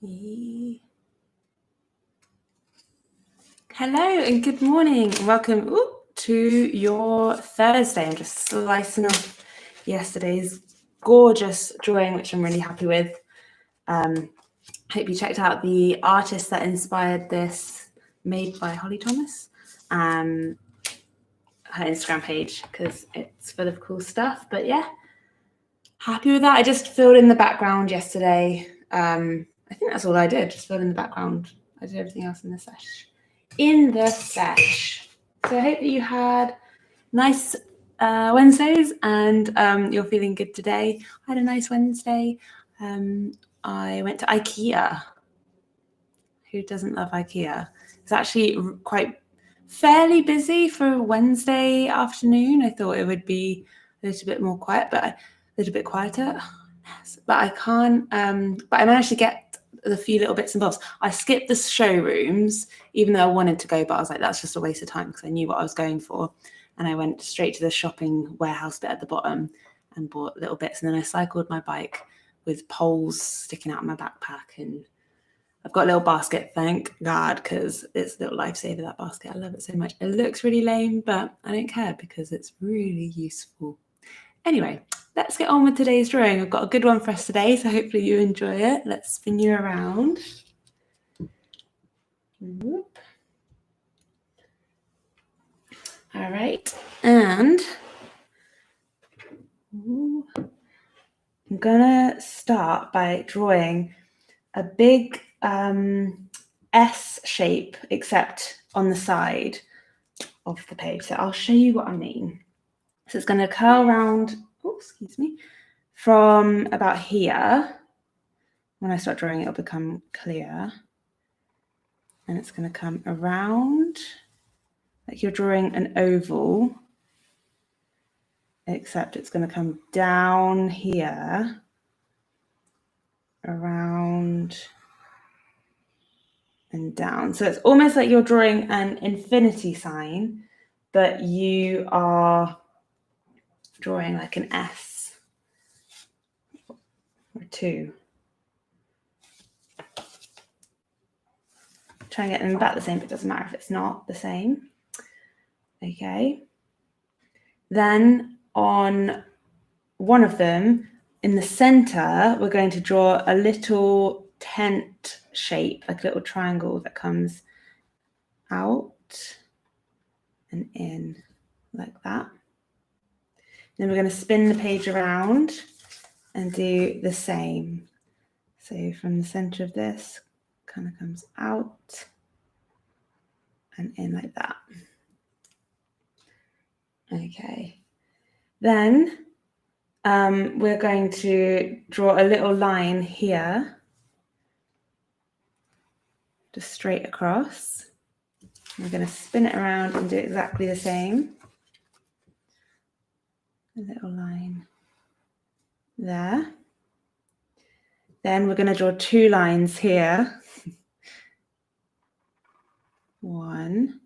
Hello and good morning. Welcome to your Thursday. I'm just slicing off yesterday's gorgeous drawing, which I'm really happy with. Hope you checked out the artist that inspired this, made by Holly Thomas, her Instagram page, because it's full of cool stuff. But yeah, happy with that. I just filled in the background yesterday. I think that's all I did, just filled in the background. I did everything else in the sesh. So I hope that you had nice Wednesdays and you're feeling good today. I had a nice Wednesday. I went to IKEA. Who doesn't love IKEA? It's actually quite fairly busy for a Wednesday afternoon. I thought it would be a little bit more quiet, but a little bit quieter. But I can't. But I managed to get the few little bits and bobs. I skipped the showrooms, even though I wanted to go, but I was like, that's just a waste of time because I knew what I was going for. And I went straight to the shopping warehouse bit at the bottom and bought little bits. And then I cycled my bike with poles sticking out of my backpack. And I've got a little basket, thank God, because it's a little lifesaver, that basket. I love it so much. It looks really lame, but I don't care because it's really useful. Anyway, let's get on with today's drawing. I've got a good one for us today, so hopefully you enjoy it. Let's spin you around. Whoop. All right, and I'm gonna start by drawing a big S shape, except on the side of the page. So I'll show you what I mean. So it's gonna curl around, from about here. When I start drawing, it'll become clear. And it's going to come around, like you're drawing an oval, except it's going to come down here, around and down. So it's almost like you're drawing an infinity sign, but you are drawing like an S or two. Try and get them about the same, but it doesn't matter if it's not the same. Okay. Then on one of them, in the center, we're going to draw a little tent shape, like a little triangle that comes out and in like that. Then we're going to spin the page around and do the same. So from the center of this, kind of comes out and in like that. Okay. Then we're going to draw a little line here, just straight across. We're going to spin it around and do exactly the same. A little line there. Then we're going to draw two lines here. One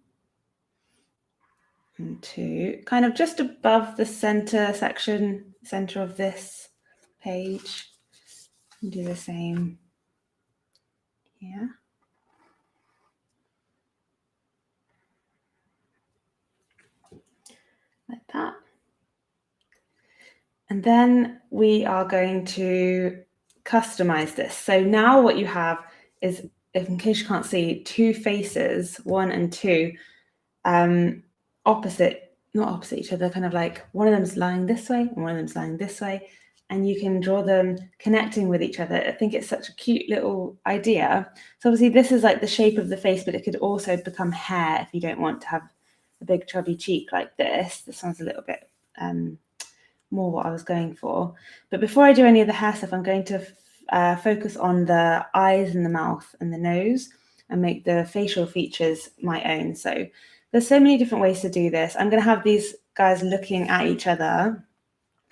and two, kind of just above the center section, center of this page. And do the same here. Like that. And then we are going to customize this. So now what you have is, if in case you can't see, two faces, 1 and 2, not opposite each other, kind of like one of them's lying this way and one of them's lying this way, and you can draw them connecting with each other. I think it's such a cute little idea. So obviously this is like the shape of the face, but it could also become hair if you don't want to have a big chubby cheek like this. This one's a little bit more what I was going for. But before I do any of the hair stuff, I'm going to focus on the eyes and the mouth and the nose and make the facial features my own. So there's so many different ways to do this. I'm going to have these guys looking at each other.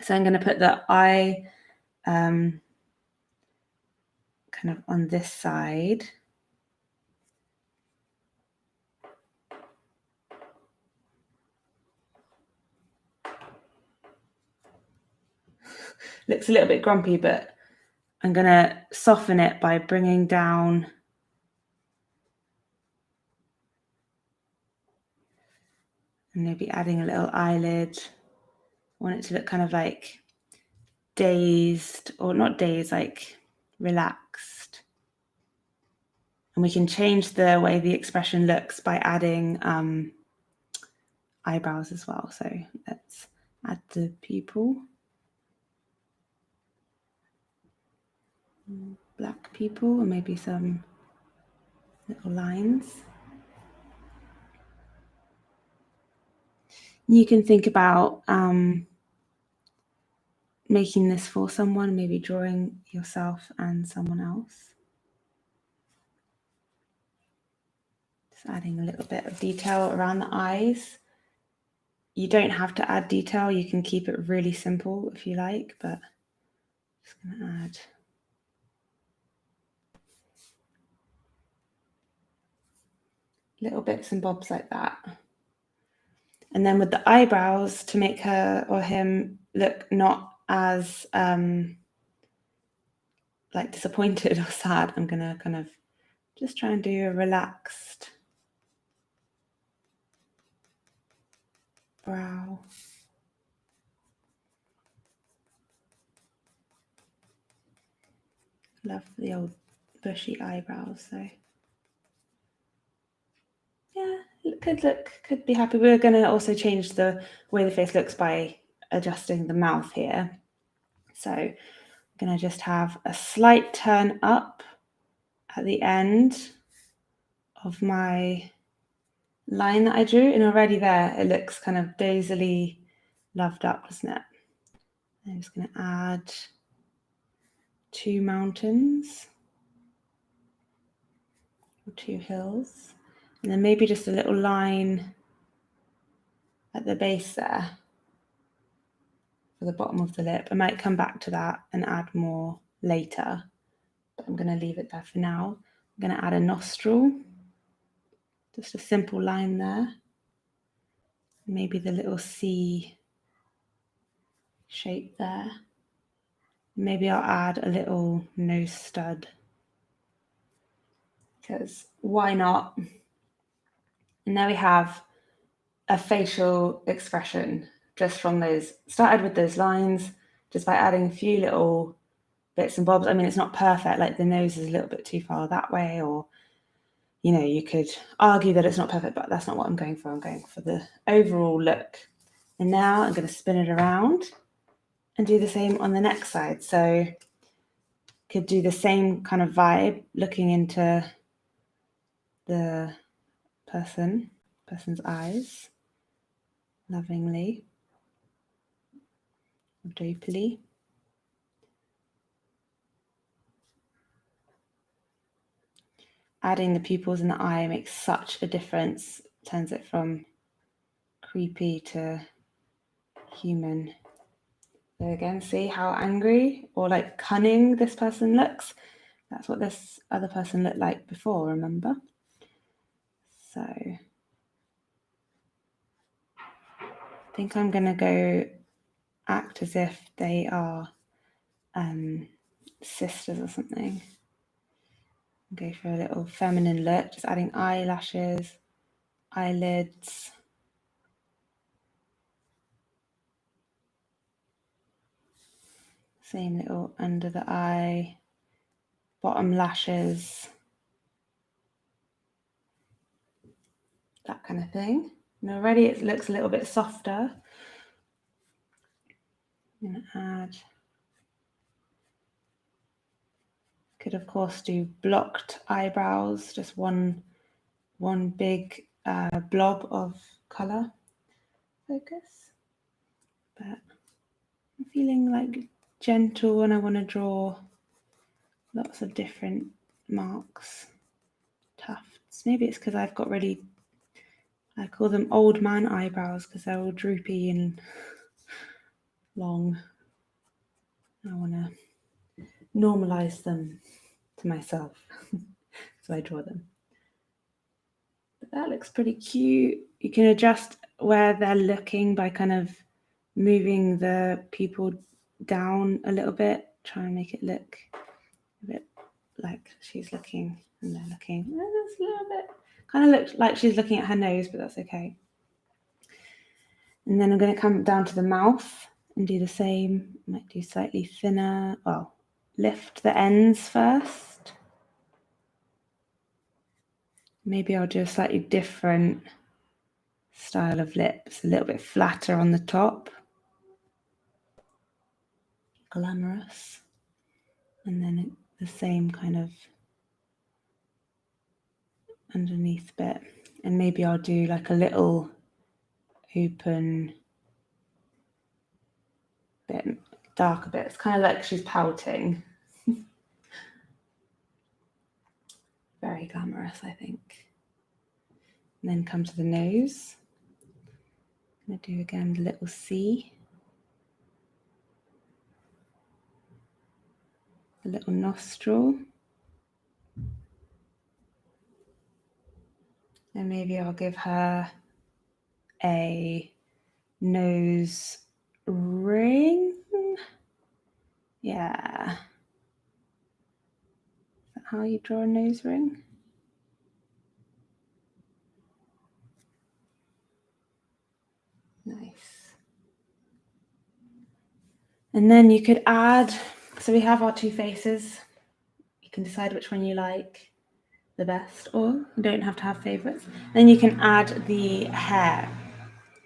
So I'm going to put the eye kind of on this side. Looks a little bit grumpy, but I'm going to soften it by bringing down and maybe adding a little eyelid. I want it to look kind of like dazed, or not dazed, like relaxed. And we can change the way the expression looks by adding eyebrows as well. So let's add the pupil. Black pupil, and maybe some little lines. You can think about making this for someone, maybe drawing yourself and someone else. Just adding a little bit of detail around the eyes. You don't have to add detail, you can keep it really simple if you like, but I'm just going to add little bits and bobs like that. And then with the eyebrows, to make her or him look not as like disappointed or sad, I'm going to kind of just try and do a relaxed brow. Love the old bushy eyebrows, so yeah, it could be happy. We're going to also change the way the face looks by adjusting the mouth here. So I'm going to just have a slight turn up at the end of my line that I drew, and already there it looks kind of dazily loved up, doesn't it? I'm just going to add 2 mountains or 2 hills, and then maybe just a little line at the base there for the bottom of the lip. I might come back to that and add more later, but I'm going to leave it there for now. I'm going to add a nostril, just a simple line there, maybe the little C shape there. Maybe I'll add a little nose stud, because why not? And there we have a facial expression just from those, started with those lines, just by adding a few little bits and bobs. I mean, it's not perfect, like the nose is a little bit too far that way, or, you know, you could argue that it's not perfect, but that's not what I'm going for. I'm going for the overall look. And now I'm going to spin it around and do the same on the next side. So could do the same kind of vibe, looking into the person's eyes, lovingly, dopily. Adding the pupils in the eye makes such a difference, turns it from creepy to human. So again, see how angry or like cunning this person looks? That's what this other person looked like before, remember? So I think I'm going to go act as if they are sisters or something. Go for a little feminine look, just adding eyelashes, eyelids. Same little under the eye, bottom lashes, that kind of thing. And already it looks a little bit softer. I'm going to add, could of course do blocked eyebrows, just one big blob of colour focus. But I'm feeling like gentle and I want to draw lots of different marks, tufts. Maybe it's because I've got really, I call them old man eyebrows because they're all droopy and long. I want to normalize them to myself, so I draw them. But that looks pretty cute. You can adjust where they're looking by kind of moving the pupil down a little bit, try and make it look like she's looking and they're looking. That's a little bit, kind of looks like she's looking at her nose, but that's okay. And then I'm going to come down to the mouth and do the same. Might do slightly thinner. Well, lift the ends first. Maybe I'll do a slightly different style of lips, a little bit flatter on the top. Glamorous. And then the same kind of underneath bit. And maybe I'll do like a little open bit, darker bit. It's kind of like she's pouting. Very glamorous, I think. And then come to the nose. I'm going to do again the little C. A little nostril. And maybe I'll give her a nose ring. Yeah. Is that how you draw a nose ring? Nice. And then you could add, so we have our two faces. You can decide which one you like the best, or you don't have to have favorites. Then you can add the hair.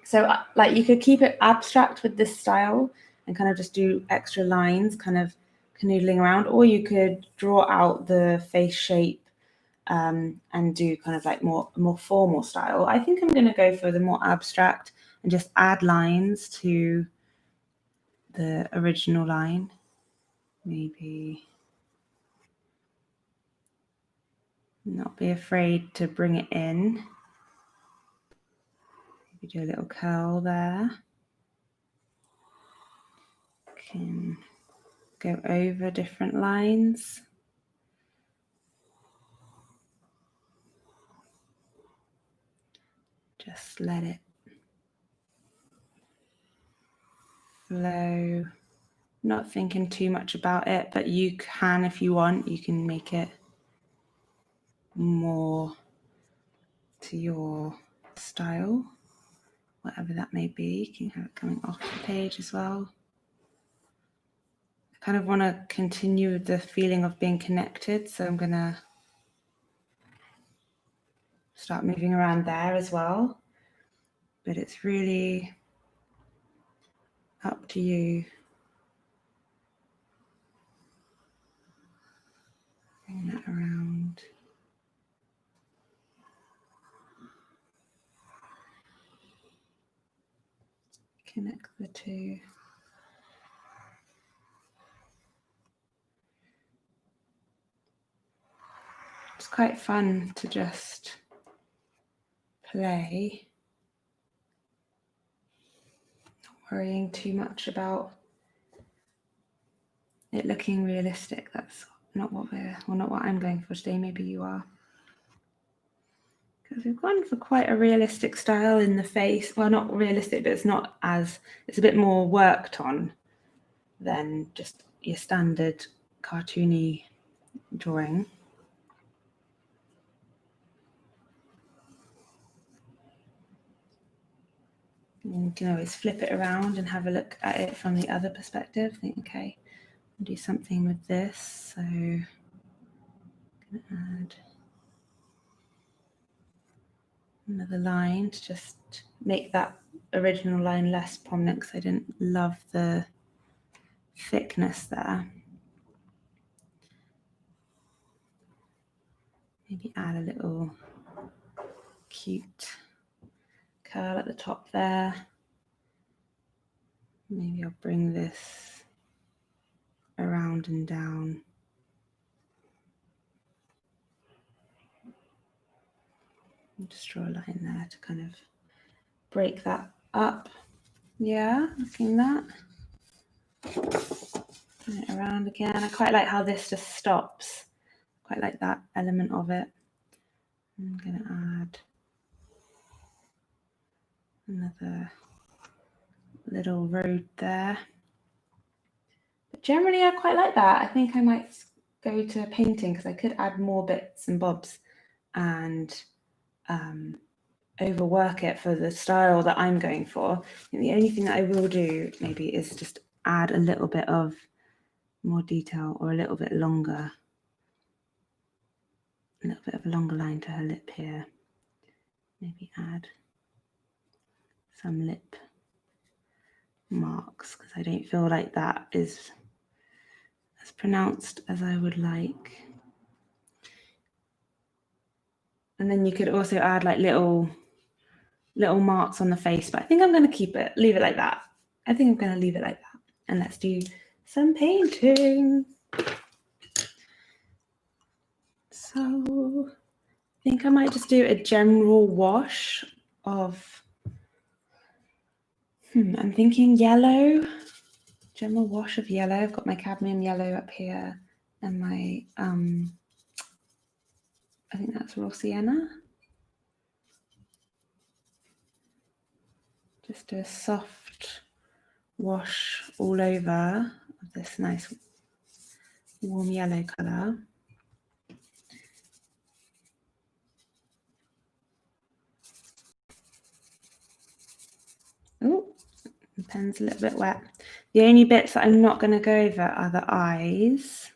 So like you could keep it abstract with this style and kind of just do extra lines, kind of canoodling around, or you could draw out the face shape and do kind of like more formal style. I think I'm going to go for the more abstract and just add lines to the original line. Maybe not be afraid to bring it in. Maybe do a little curl there. Can go over different lines. Just let it flow. Not thinking too much about it, but you can, if you want, you can make it more to your style, whatever that may be. You can have it coming off the page as well. I kind of want to continue the feeling of being connected, so I'm going to start moving around there as well. But it's really up to you. Bring that around. Connect the two. It's quite fun to just play, not worrying too much about it looking realistic. That's not what I'm going for today. Maybe you are. Because we've gone for quite a realistic style in the face. Well, not realistic, but it's a bit more worked on than just your standard cartoony drawing. And you can always flip it around and have a look at it from the other perspective. Think, okay, I'll do something with this. So I'm going to add another line to just make that original line less prominent because I didn't love the thickness there. Maybe add a little cute curl at the top there. Maybe I'll bring this around and down. And just draw a line there to kind of break that up. Yeah, looking that. Turn it around again. I quite like how this just stops. Quite like that element of it. I'm going to add another little road there. But generally, I quite like that. I think I might go to painting because I could add more bits and bobs and overwork it for the style that I'm going for. And the only thing that I will do maybe is just add a little bit of more detail or a little bit longer, a little bit of a longer line to her lip here. Maybe add some lip marks because I don't feel like that is as pronounced as I would like. And then you could also add like little marks on the face, but I think I'm going to leave it like that. I think I'm going to leave it like that. And let's do some painting. So I think I might just do a general wash of, I'm thinking yellow, general wash of yellow. I've got my cadmium yellow up here and my, I think that's raw sienna. Just do a soft wash all over of this nice warm yellow colour. Oh, the pen's a little bit wet. The only bits that I'm not going to go over are the eyes.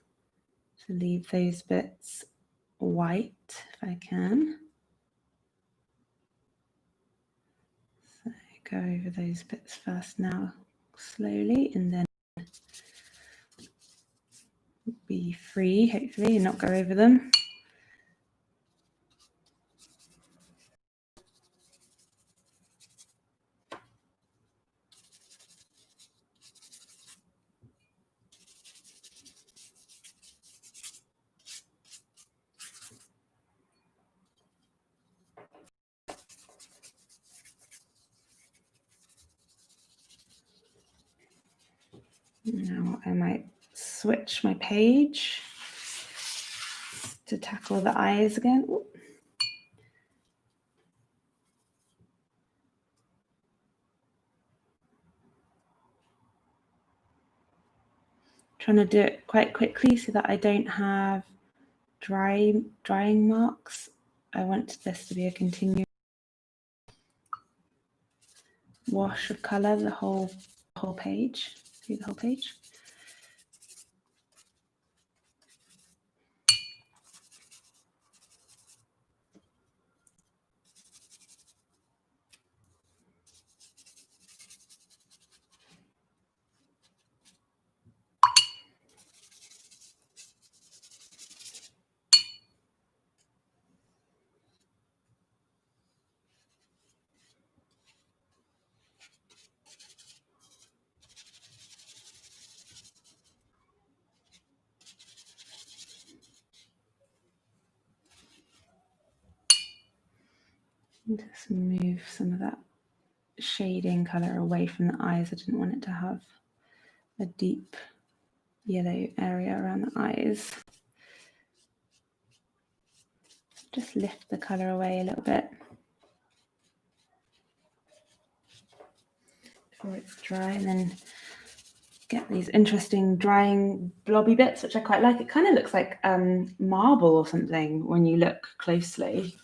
So leave those bits white if I can. So go over those bits first now, slowly, and then be free, hopefully, and not go over them. Now I might switch my page to tackle the eyes again. Ooh. Trying to do it quite quickly so that I don't have drying marks. I want this to be a continuous wash of colour the whole page, through the whole page. Just move some of that shading colour away from the eyes. I didn't want it to have a deep yellow area around the eyes. Just lift the colour away a little bit before it's dry, and then get these interesting drying blobby bits, which I quite like. It kind of looks like marble or something when you look closely.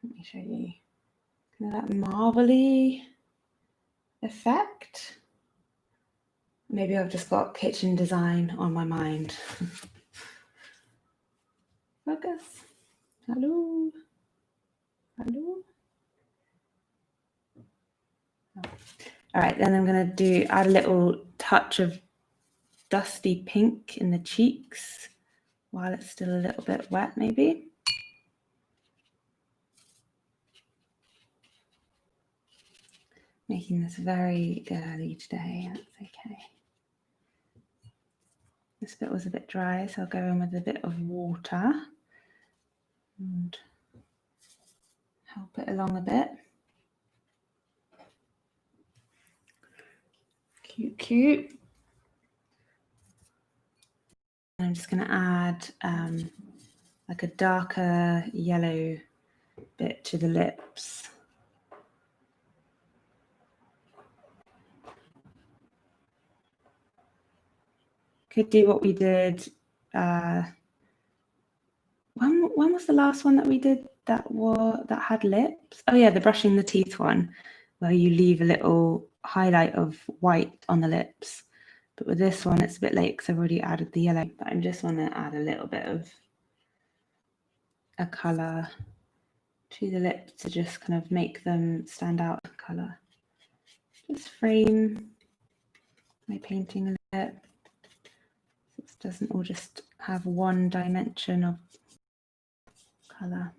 Let me show you kind of that marbly effect. Maybe I've just got kitchen design on my mind. Focus. Hello. Hello. Oh. All right, then I'm going to add a little touch of dusty pink in the cheeks while it's still a little bit wet, maybe. Making this very girly today, that's okay. This bit was a bit dry, so I'll go in with a bit of water and help it along a bit. Cute, cute. I'm just going to add like a darker yellow bit to the lips. could do what we did. When was the last one that we did that had lips? Oh yeah, the brushing the teeth one, where you leave a little highlight of white on the lips. But with this one, it's a bit late because I've already added the yellow. But I just want to add a little bit of a colour to the lips to just kind of make them stand out in colour. Just frame my painting a bit. So it doesn't all just have one dimension of colour.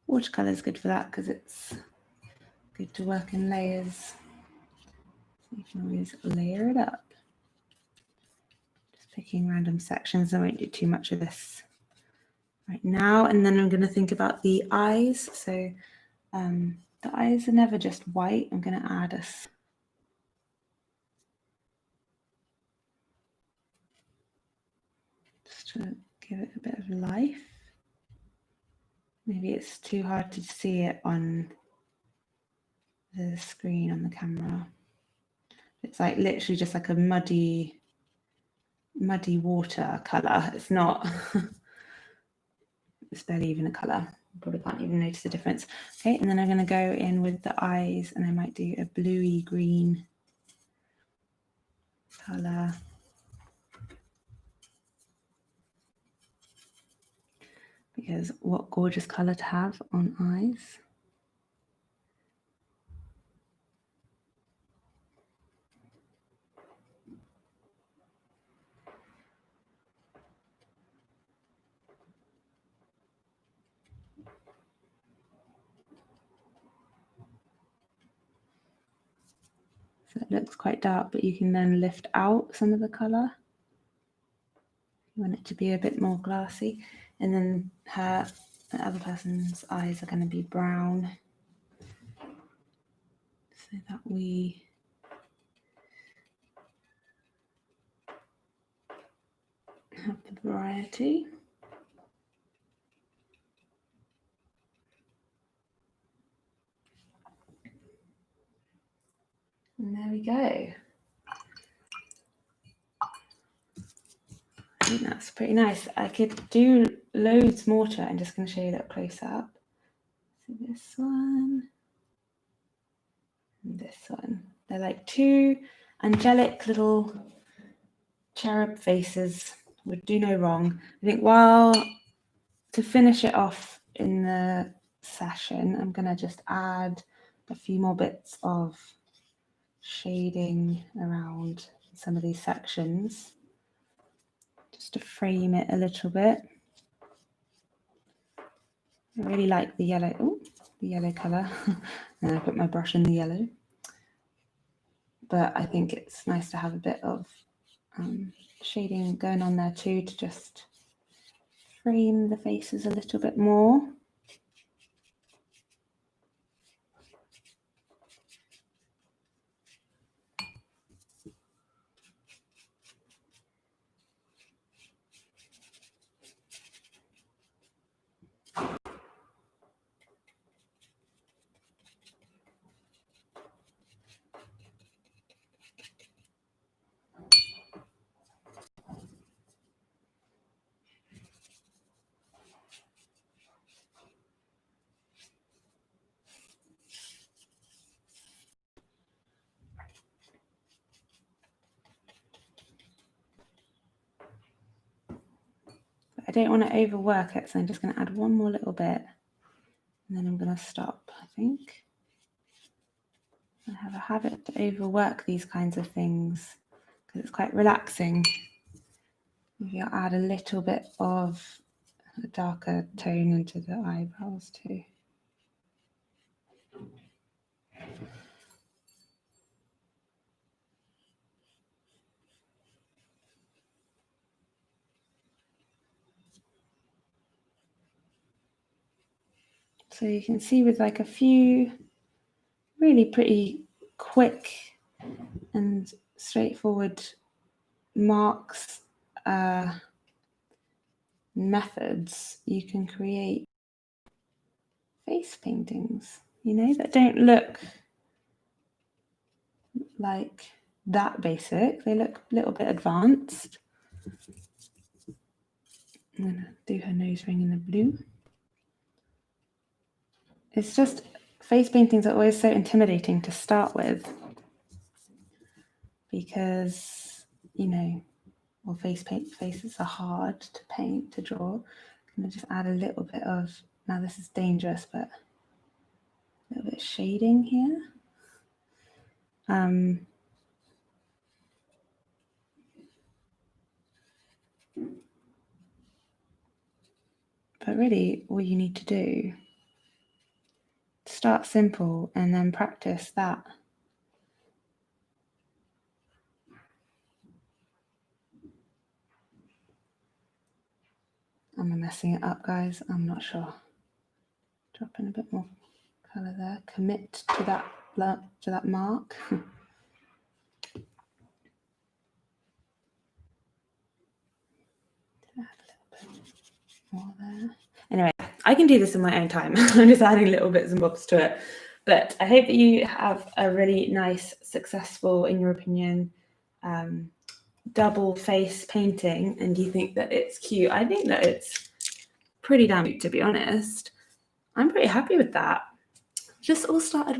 Watercolour is good for that because it's good to work in layers. So you can always layer it up. Just picking random sections. I won't do too much of this right now. And then I'm going to think about the eyes. So the eyes are never just white. I'm going to add just to give it a bit of life. Maybe it's too hard to see it on the screen on the camera. It's like literally just like a muddy water colour. It's not, it's barely even a colour. Probably can't even notice the difference. Okay, and then I'm going to go in with the eyes and I might do a bluey green colour. Because what gorgeous colour to have on eyes. So it looks quite dark, but you can then lift out some of the colour. You want it to be a bit more glassy. And then the other person's eyes are going to be brown. So that we have the variety. And there we go. I think that's pretty nice. I could do loads more to it. I'm just going to show you that close up. So this one and this one. They're like two angelic little cherub faces. Would do no wrong. I think to finish it off in the session, I'm going to just add a few more bits of shading around some of these sections just to frame it a little bit. I really like the yellow, the yellow colour. And I put my brush in the yellow. But I think it's nice to have a bit of shading going on there too to just frame the faces a little bit more. I don't want to overwork it, so I'm just going to add one more little bit and then I'm going to stop, I think. I have a habit to overwork these kinds of things because it's quite relaxing. Maybe I'll add a little bit of a darker tone into the eyebrows too. So you can see with like a few really pretty quick and straightforward marks methods, you can create face paintings, you know, that don't look like that basic. They look a little bit advanced, I'm going to do her nose ring in the blue. It's just, face paintings are always so intimidating to start with because, you know, well, faces are hard to paint, to draw. I'm going to just add a little bit of, now this is dangerous, but a little bit of shading here. But really, all you need to do, start simple and then practice that. Am I messing it up, guys? I'm not sure. Drop in a bit more colour there. Commit to that mark. Add a little bit more there. Anyway, I can do this in my own time. I'm just adding little bits and bobs to it. But I hope that you have a really nice, successful, in your opinion, double face painting, and you think that it's cute. I think that it's pretty damn cute, to be honest. I'm pretty happy with that. Just all started with